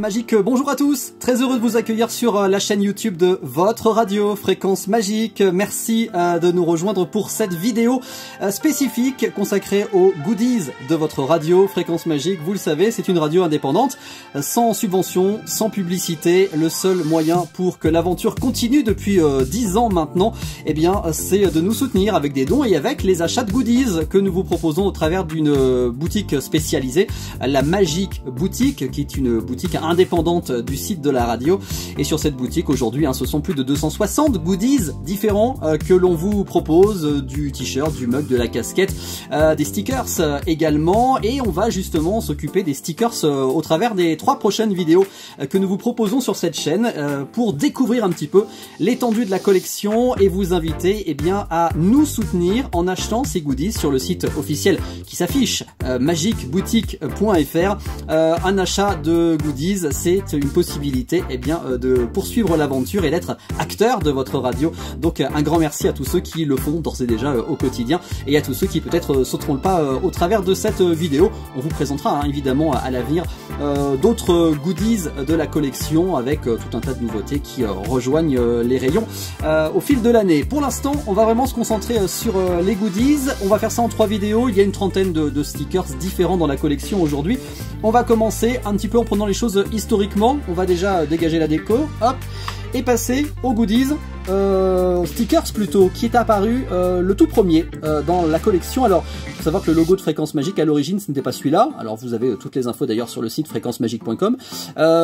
Magique, bonjour à tous, très heureux de vous accueillir sur la chaîne YouTube de votre radio Fréquence Magique. Merci de nous rejoindre pour cette vidéo spécifique consacrée aux goodies de votre radio Fréquence Magique. Vous le savez, c'est une radio indépendante, sans subvention, sans publicité. Le seul moyen pour que l'aventure continue depuis 10 ans maintenant, eh bien, c'est de nous soutenir avec des dons et avec les achats de goodies que nous vous proposons au travers d'une boutique spécialisée, la Magique Boutique, qui est une boutique indépendante du site de la radio. Et sur cette boutique aujourd'hui, ce sont plus de 260 goodies différents que l'on vous propose, du t-shirt, du mug, de la casquette, des stickers également. Et on va justement s'occuper des stickers au travers des 3 prochaines vidéos que nous vous proposons sur cette chaîne pour découvrir un petit peu l'étendue de la collection et vous inviter bien à nous soutenir en achetant ces goodies sur le site officiel qui s'affiche, magiqueboutique.fr. Un achat de goodies, c'est une possibilité de poursuivre l'aventure et d'être acteur de votre radio. Donc un grand merci à tous ceux qui le font d'ores et déjà au quotidien et à tous ceux qui peut-être sauteront le pas au travers de cette vidéo. On vous présentera évidemment à l'avenir d'autres goodies de la collection avec tout un tas de nouveautés qui rejoignent les rayons au fil de l'année. Pour l'instant, on va vraiment se concentrer sur les goodies. On va faire ça en 3 vidéos. Il y a une trentaine de stickers différents dans la collection aujourd'hui. On va commencer un petit peu en prenant les choses historiquement. On va déjà dégager la déco, hop, et passer aux goodies, stickers plutôt, qui est apparu le tout premier dans la collection. Alors, il faut savoir que le logo de Fréquence Magique à l'origine, ce n'était pas celui-là. Alors, vous avez toutes les infos d'ailleurs sur le site fréquencemagique.com.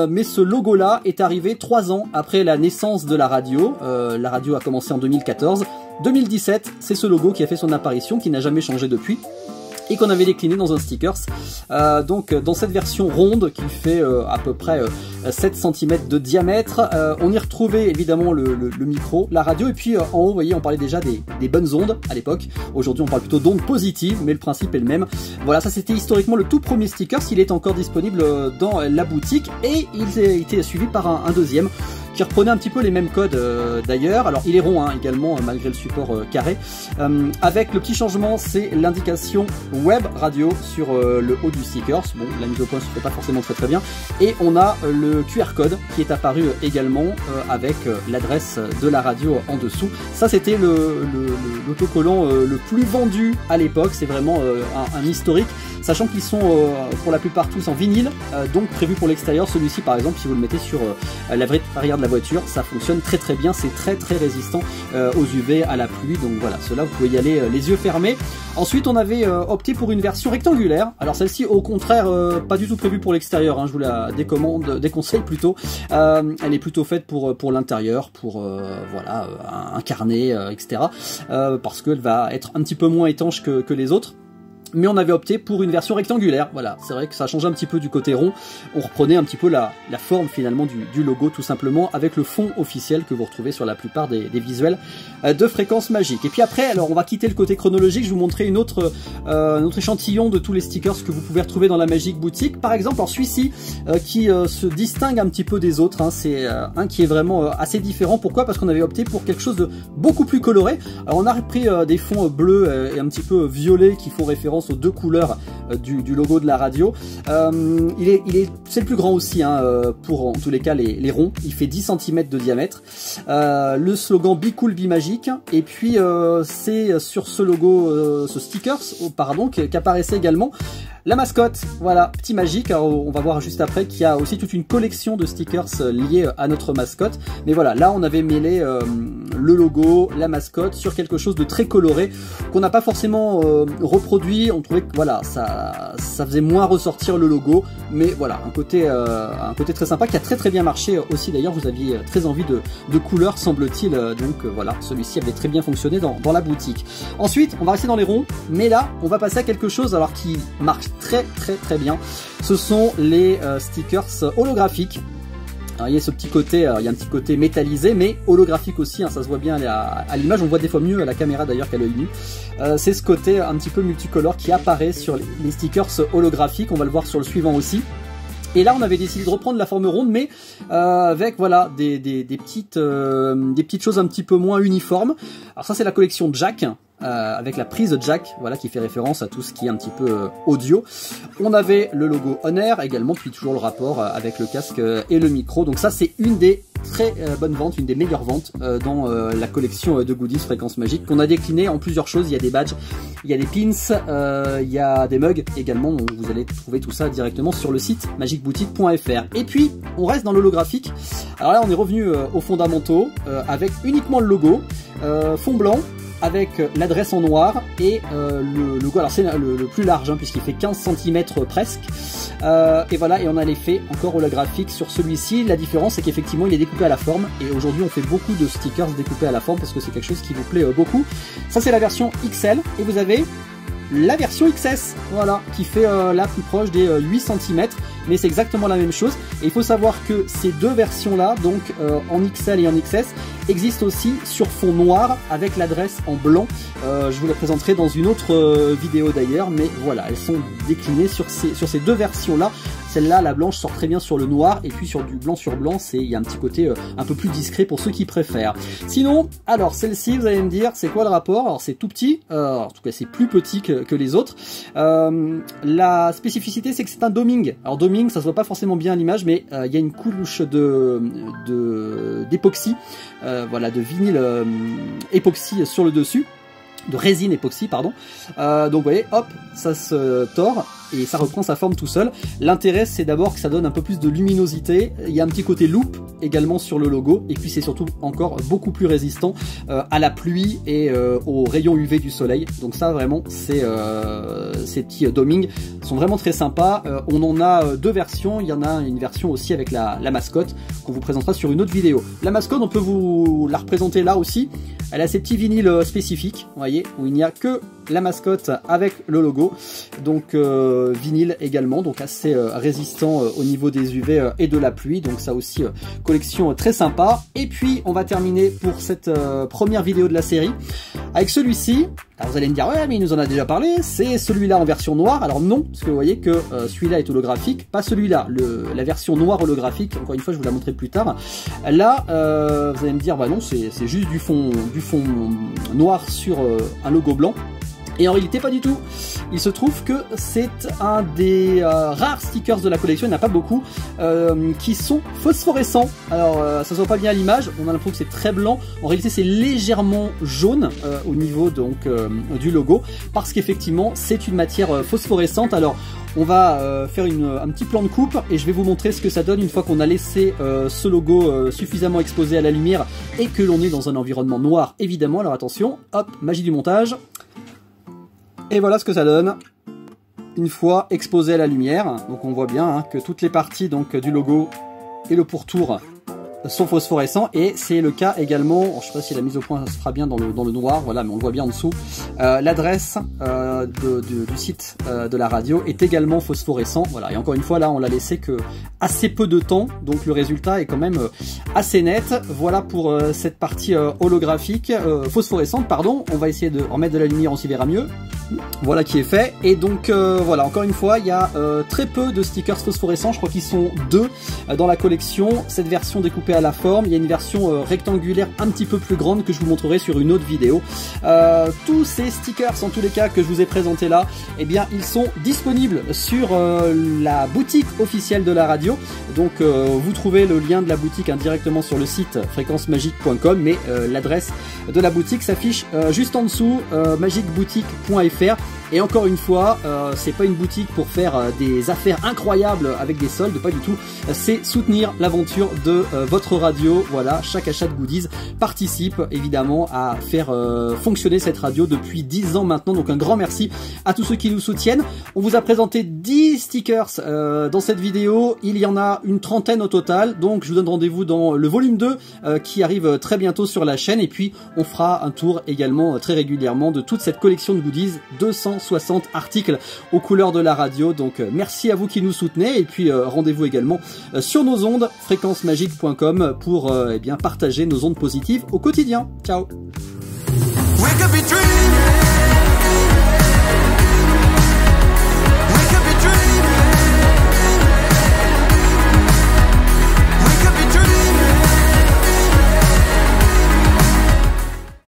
Mais ce logo-là est arrivé 3 ans après la naissance de la radio. La radio a commencé en 2014. 2017, c'est ce logo qui a fait son apparition, qui n'a jamais changé depuis, et qu'on avait décliné dans un stickers. Donc dans cette version ronde qui fait à peu près 7 cm de diamètre, on y retrouvait évidemment le micro, la radio, et puis en haut, vous voyez, on parlait déjà des bonnes ondes à l'époque. Aujourd'hui on parle plutôt d'ondes positives, mais le principe est le même. Voilà, ça c'était historiquement le tout premier stickers. Il est encore disponible dans la boutique et il a été suivi par un deuxième qui reprenait un petit peu les mêmes codes d'ailleurs. Alors il est rond également malgré le support carré, avec le petit changement, c'est l'indication web radio sur le haut du stickers. Bon, la mise au point se fait pas forcément très bien, et on a le QR code qui est apparu également avec l'adresse de la radio en dessous. Ça c'était l'autocollant le plus vendu à l'époque. C'est vraiment un historique, sachant qu'ils sont pour la plupart tous en vinyle, donc prévu pour l'extérieur. Celui-ci par exemple, si vous le mettez sur la vitre arrière de la voiture, ça fonctionne très bien, c'est très résistant aux UV, à la pluie. Donc voilà, cela vous pouvez y aller les yeux fermés. Ensuite on avait opté pour une version rectangulaire. Alors celle-ci au contraire pas du tout prévue pour l'extérieur, je vous la déconseille plutôt. Elle est plutôt faite pour l'intérieur, pour voilà, un carnet, etc. Parce qu'elle va être un petit peu moins étanche que les autres. Mais on avait opté pour une version rectangulaire. Voilà, c'est vrai que ça change un petit peu du côté rond. On reprenait un petit peu la forme finalement du logo, tout simplement, avec le fond officiel que vous retrouvez sur la plupart des visuels de Fréquence Magique. Et puis après, alors on va quitter le côté chronologique. Je vais vous montrer un autre échantillon de tous les stickers que vous pouvez retrouver dans la Magique Boutique. Par exemple, celui-ci qui se distingue un petit peu des autres. C'est un qui est vraiment assez différent. Pourquoi? Parce qu'on avait opté pour quelque chose de beaucoup plus coloré. Alors on a repris des fonds bleus et un petit peu violets qui font référence aux 2 couleurs du logo de la radio. C'est le plus grand aussi, pour en tous les cas les ronds. Il fait 10 cm de diamètre. Le slogan Be Cool Be Magique. Et puis c'est sur ce logo, ce stickers, pardon, qu'apparaissait également la mascotte. Voilà, petit Magique. Alors, on va voir juste après qu'il y a aussi toute une collection de stickers liés à notre mascotte. Mais voilà, là on avait mêlé le logo, la mascotte sur quelque chose de très coloré qu'on n'a pas forcément reproduit. On trouvait que voilà, ça faisait moins ressortir le logo, mais voilà, un côté très sympa qui a très bien marché aussi. D'ailleurs, vous aviez très envie de couleurs, semble-t-il. Donc voilà, celui-ci avait très bien fonctionné dans la boutique. Ensuite, on va rester dans les ronds, mais là, on va passer à quelque chose alors qui marche très bien. Ce sont les stickers holographiques. Alors, il y a ce petit côté, il y a un petit côté métallisé, mais holographique aussi, ça se voit bien à l'image, on voit des fois mieux à la caméra d'ailleurs qu'à l'œil nu. C'est ce côté un petit peu multicolore qui apparaît sur les stickers holographiques. On va le voir sur le suivant aussi. Et là, on avait décidé de reprendre la forme ronde, mais avec voilà des petites choses un petit peu moins uniformes. Alors ça, c'est la collection Jack. avec la prise jack, voilà, qui fait référence à tout ce qui est un petit peu audio. On avait le logo On-Air également, puis toujours le rapport avec le casque et le micro. Donc ça, c'est une des très bonnes ventes, une des meilleures ventes dans la collection de goodies Fréquence Magique, qu'on a décliné en plusieurs choses. Il y a des badges, il y a des pins, il y a des mugs également. Vous allez trouver tout ça directement sur le site magicboutique.fr. Et puis on reste dans l'holographique. Alors là, on est revenu aux fondamentaux avec uniquement le logo, fond blanc, avec l'adresse en noir et le logo. Alors c'est le plus large, hein, puisqu'il fait 15 cm presque. Et voilà, et on a l'effet encore holographique sur celui-ci. La différence, c'est qu'effectivement, il est découpé à la forme. Et aujourd'hui, on fait beaucoup de stickers découpés à la forme parce que c'est quelque chose qui vous plaît beaucoup. Ça, c'est la version XL. Et vous avez la version XS, voilà, qui fait là plus proche des 8 cm, mais c'est exactement la même chose. Et il faut savoir que ces deux versions là, donc en XL et en XS, existent aussi sur fond noir avec l'adresse en blanc. Je vous la présenterai dans une autre vidéo d'ailleurs, mais voilà, elles sont déclinées sur ces deux versions là. Celle-là, la blanche, sort très bien sur le noir, et puis sur du blanc sur blanc, il y a un petit côté un peu plus discret pour ceux qui préfèrent. Sinon, alors celle-ci, vous allez me dire, c'est quoi le rapport? Alors c'est tout petit, en tout cas c'est plus petit que les autres. La spécificité, c'est que c'est un doming. Alors doming, ça se voit pas forcément bien à l'image, mais il y a une couche d'époxy, voilà, de vinyle époxy sur le dessus. De résine époxy, pardon. Donc vous voyez, hop, ça se tord et ça reprend sa forme tout seul. L'intérêt, c'est d'abord que ça donne un peu plus de luminosité. Il y a un petit côté loupe également sur le logo, et puis c'est surtout encore beaucoup plus résistant à la pluie et aux rayons UV du soleil. Donc ça, vraiment, ces petits doming sont vraiment très sympas. On en a deux versions. Il y en a une version aussi avec la mascotte qu'on vous présentera sur une autre vidéo. La mascotte, on peut vous la représenter là aussi. Elle a ses petits vinyles spécifiques, vous voyez, où il n'y a que la mascotte avec le logo. Donc vinyle également, donc assez résistant au niveau des UV et de la pluie. Donc ça aussi, collection très sympa. Et puis on va terminer pour cette première vidéo de la série avec celui-ci. Alors vous allez me dire, ouais, mais il nous en a déjà parlé, c'est celui-là en version noire. Alors non, parce que vous voyez que celui-là est holographique, pas celui-là. La version noire holographique, encore une fois, je vous la montrerai plus tard. Là, vous allez me dire, bah non, c'est juste du fond noir sur un logo blanc. Et en réalité, pas du tout. Il se trouve que c'est un des rares stickers de la collection, il n'y en a pas beaucoup, qui sont phosphorescents. Alors, ça se voit pas bien à l'image, on a l'impression que c'est très blanc. En réalité, c'est légèrement jaune au niveau donc du logo, parce qu'effectivement, c'est une matière phosphorescente. Alors, on va faire un petit plan de coupe et je vais vous montrer ce que ça donne une fois qu'on a laissé ce logo suffisamment exposé à la lumière et que l'on est dans un environnement noir, évidemment. Alors attention, hop, magie du montage. Et voilà ce que ça donne une fois exposé à la lumière. Donc on voit bien hein, que toutes les parties donc, du logo et le pourtour sont phosphorescents, et c'est le cas également, je ne sais pas si la mise au point se fera bien dans le noir, voilà, mais on le voit bien en dessous. L'adresse du site de la radio est également phosphorescent, voilà, et encore une fois là on l'a laissé que assez peu de temps, donc le résultat est quand même assez net. Voilà pour cette partie holographique, phosphorescente, pardon. On va essayer de remettre de la lumière, on s'y verra mieux. Voilà qui est fait, et donc voilà, encore une fois il y a très peu de stickers phosphorescents, je crois qu'ils sont 2 dans la collection. Cette version découpée à la forme, il y a une version rectangulaire un petit peu plus grande que je vous montrerai sur une autre vidéo. Tous ces stickers en tous les cas que je vous ai présentés là, eh bien ils sont disponibles sur la boutique officielle de la radio. Donc vous trouvez le lien de la boutique directement sur le site fréquencemagique.com, mais l'adresse de la boutique s'affiche juste en dessous, magicboutique.fr. Et encore une fois, c'est pas une boutique pour faire des affaires incroyables avec des soldes, pas du tout. C'est soutenir l'aventure de votre radio. Voilà, chaque achat de goodies participe évidemment à faire fonctionner cette radio depuis 10 ans maintenant. Donc un grand merci à tous ceux qui nous soutiennent. On vous a présenté 10 stickers dans cette vidéo. Il y en a une trentaine au total. Donc je vous donne rendez-vous dans le volume 2 qui arrive très bientôt sur la chaîne. Et puis on fera un tour également très régulièrement de toute cette collection de goodies. 260 articles aux couleurs de la radio. Donc merci à vous qui nous soutenez, et puis rendez-vous également sur nos ondes fréquencemagique.com pour eh bien partager nos ondes positives au quotidien. Ciao.